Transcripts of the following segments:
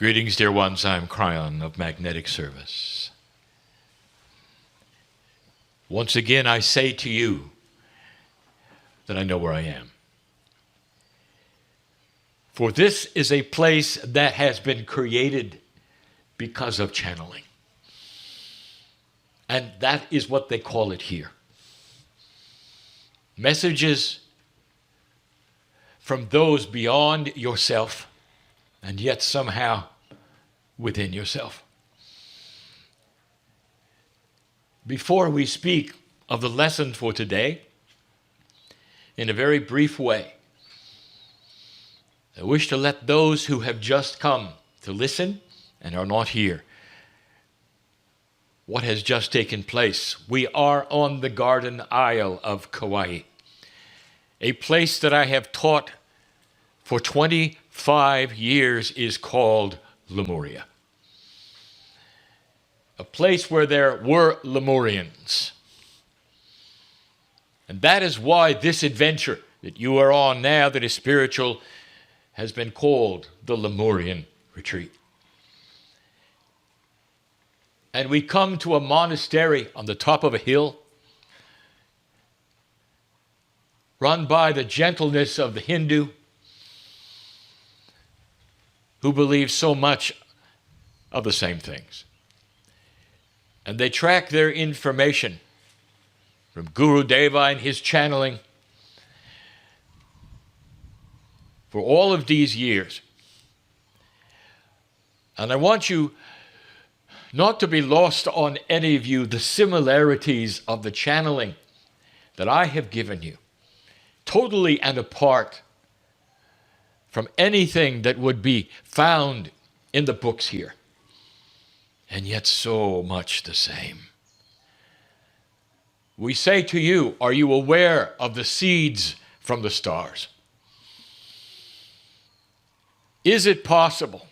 Greetings, dear ones. I'm Cryon of Magnetic Service. Once again, I say to you that I know where I am. For this is a place that has been created because of channeling. And that is what they call it here. Messages from those beyond yourself and yet somehow within yourself. Before we speak of the lesson for today, in a very brief way, I wish to let those who have just come to listen and are not here what has just taken place. We are on the Garden Isle of Kauai, a place that I have taught for 25 years is called Lemuria. A place where there were Lemurians. And that is why this adventure that you are on now that is spiritual has been called the Lemurian Retreat. And we come to a monastery on the top of a hill, run by the gentleness of the Hindu, who believes so much of the same things. And they track their information from Guru Deva and his channeling for all of these years. And I want you not to be lost on any of you the similarities of the channeling that I have given you, totally and apart from anything that would be found in the books here, and yet so much the same. We say to you, are you aware of the seeds from the stars? Is it possible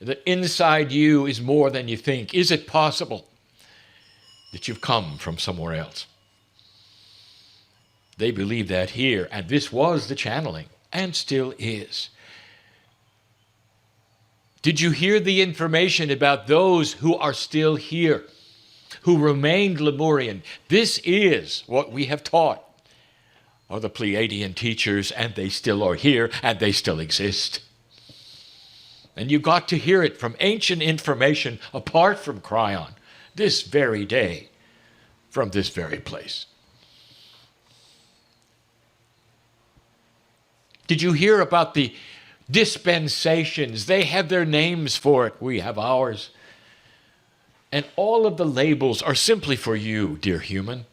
that inside you is more than you think? Is it possible that you've come from somewhere else? They believe that here, and this was the channeling, and still is. Did you hear the information about those who are still here, who remained Lemurian? This is what we have taught, are the Pleiadian teachers, and they still are here, and they still exist. And you got to hear it from ancient information apart from Cryon, this very day, from this very place. Did you hear about the dispensations? They have their names for it. We have ours. And all of the labels are simply for you, dear human,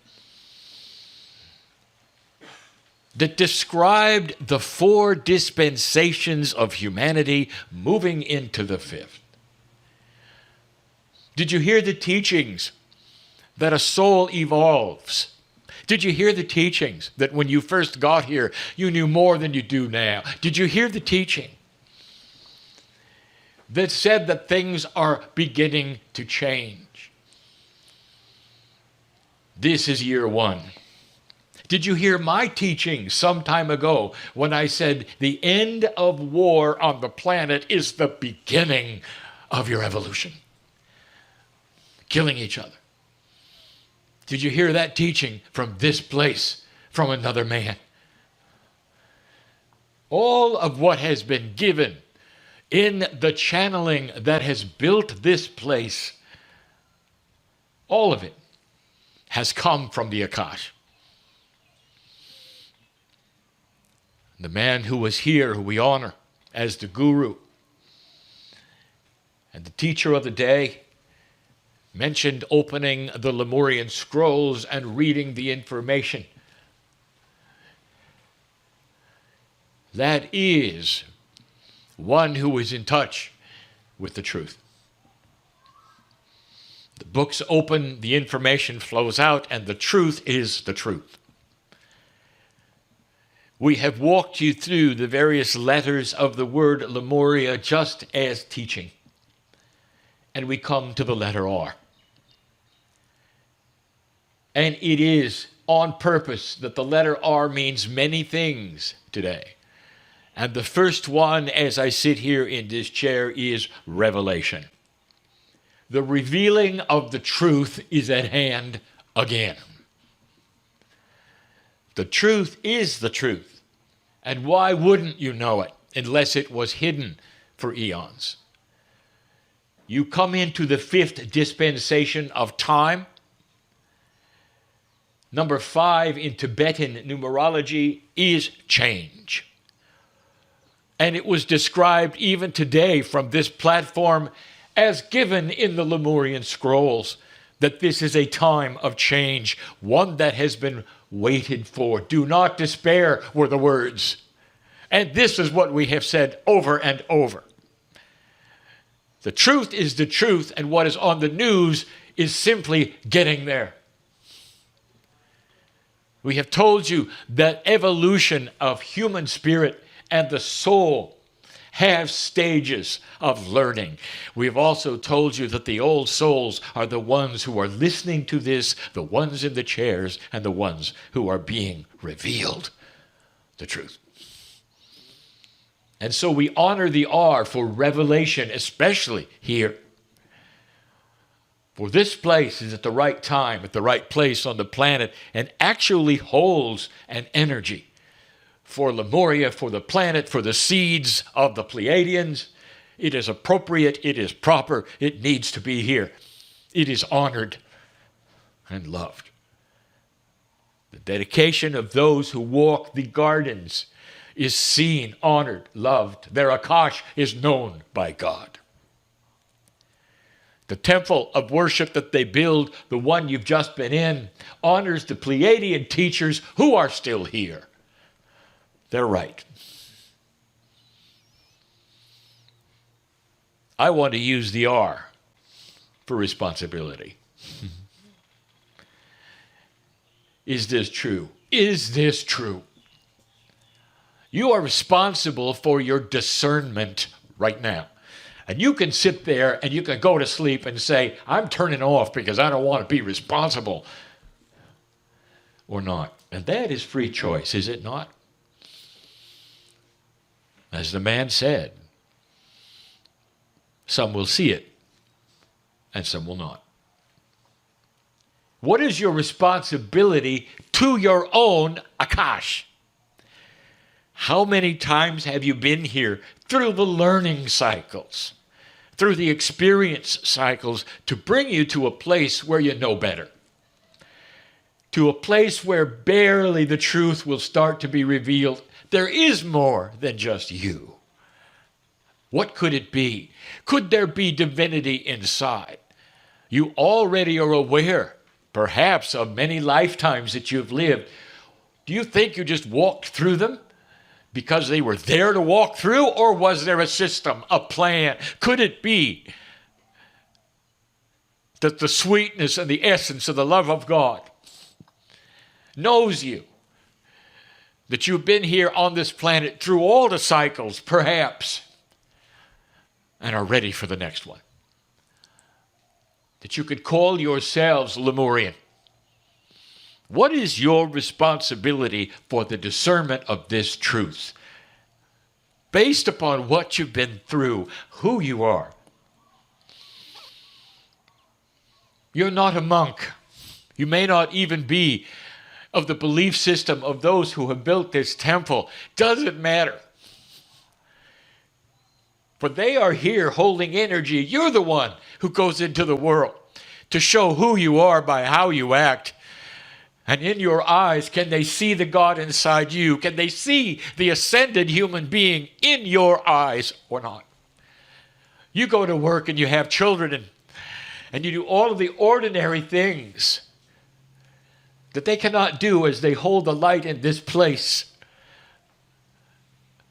that described the 4 dispensations of humanity moving into the 5th. Did you hear the teachings that a soul evolves? Did you hear the teachings that when you first got here, you knew more than you do now? Did you hear the teaching that said that things are beginning to change? This is year 1. Did you hear my teaching some time ago when I said the end of war on the planet is the beginning of your evolution? Killing each other. Did you hear that teaching from this place, from another man? All of what has been given in the channeling that has built this place, all of it has come from the Akash. The man who was here, who we honor as the guru and the teacher of the day, mentioned opening the Lemurian scrolls and reading the information. That is one who is in touch with the truth. The books open, the information flows out, and the truth is the truth. We have walked you through the various letters of the word Lemuria just as teaching. And we come to the letter R. And it is on purpose that the letter R means many things today. And the first one, as I sit here in this chair, is revelation. The revealing of the truth is at hand again. The truth is the truth. And why wouldn't you know it unless it was hidden for eons? You come into the fifth dispensation of time. Number 5 in Tibetan numerology is change. And it was described even today from this platform as given in the Lemurian scrolls, that this is a time of change, one that has been waited for. Do not despair were the words. And this is what we have said over and over. The truth is the truth, and what is on the news is simply getting there. We have told you that evolution of human spirit and the soul have stages of learning. We have also told you that the old souls are the ones who are listening to this, the ones in the chairs, and the ones who are being revealed the truth. And so we honor the R for revelation, especially here. For this place is at the right time, at the right place on the planet, and actually holds an energy for Lemuria, for the planet, for the seeds of the Pleiadians. It is appropriate, it is proper, it needs to be here. It is honored and loved. The dedication of those who walk the gardens is seen, honored, loved. Their Akash is known by God. The temple of worship that they build, the one you've just been in, honors the Pleiadian teachers who are still here. They're right. I want to use the R for responsibility. Is this true? Is this true? You are responsible for your discernment right now. And you can sit there and you can go to sleep and say, I'm turning off because I don't want to be responsible. Or not. And that is free choice, is it not? As the man said, some will see it and some will not. What is your responsibility to your own Akash? How many times have you been here through the learning cycles, through the experience cycles, to bring you to a place where you know better? To a place where barely the truth will start to be revealed. There is more than just you. What could it be? Could there be divinity inside? You already are aware, perhaps, of many lifetimes that you've lived. Do you think you just walked through them because they were there to walk through, or was there a system, a plan? Could it be that the sweetness and the essence of the love of God knows you, that you've been here on this planet through all the cycles, perhaps, and are ready for the next one? That you could call yourselves Lemurian. What is your responsibility for the discernment of this truth? Based upon what you've been through, who you are. You're not a monk. You may not even be of the belief system of those who have built this temple. Doesn't matter. For they are here holding energy. You're the one who goes into the world to show who you are by how you act. And in your eyes, can they see the God inside you? Can they see the ascended human being in your eyes or not? You go to work and you have children and you do all of the ordinary things that they cannot do as they hold the light in this place.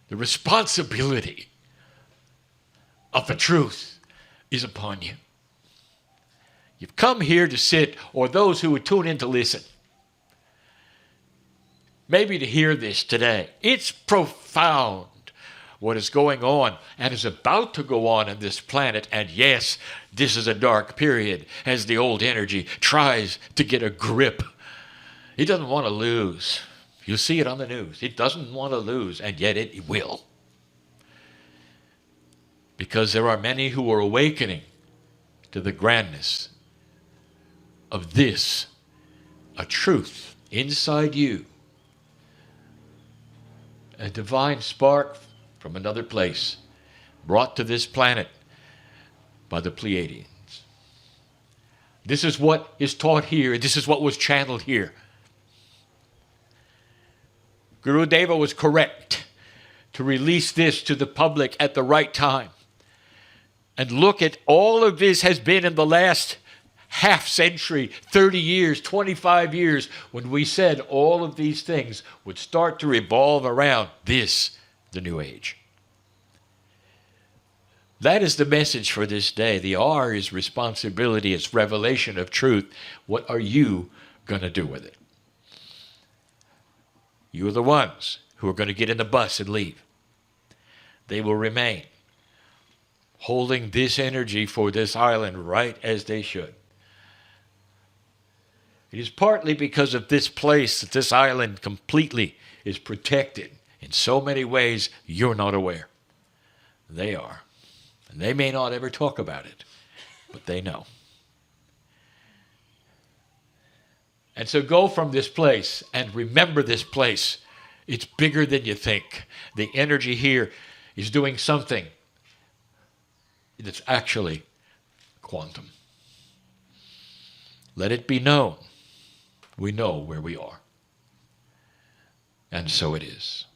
The responsibility of the truth is upon you. You've come here to sit, or those who would tune in to listen, maybe to hear this today. It's profound what is going on and is about to go on this planet. And yes, this is a dark period as the old energy tries to get a grip. It doesn't want to lose. You'll see it on the news. It doesn't want to lose, and yet it will. because there are many who are awakening to the grandness of this, a truth inside you, a divine spark from another place brought to this planet by the Pleiadians. This is what is taught here. This is what was channeled here. Guru Deva was correct to release this to the public at the right time. And look at all of this has been in the last half century, 30 years, 25 years, when we said all of these things would start to revolve around this, the New Age. That is the message for this day. The R is responsibility. It's revelation of truth. What are you going to do with it? You are the ones who are going to get in the bus and leave. They will remain holding this energy for this island right as they should. It is partly because of this place that this island completely is protected in so many ways you're not aware. They are. And they may not ever talk about it, but they know. And so go from this place and remember this place. It's bigger than you think. The energy here is doing something that's actually quantum. Let it be known. We know where we are. And so it is.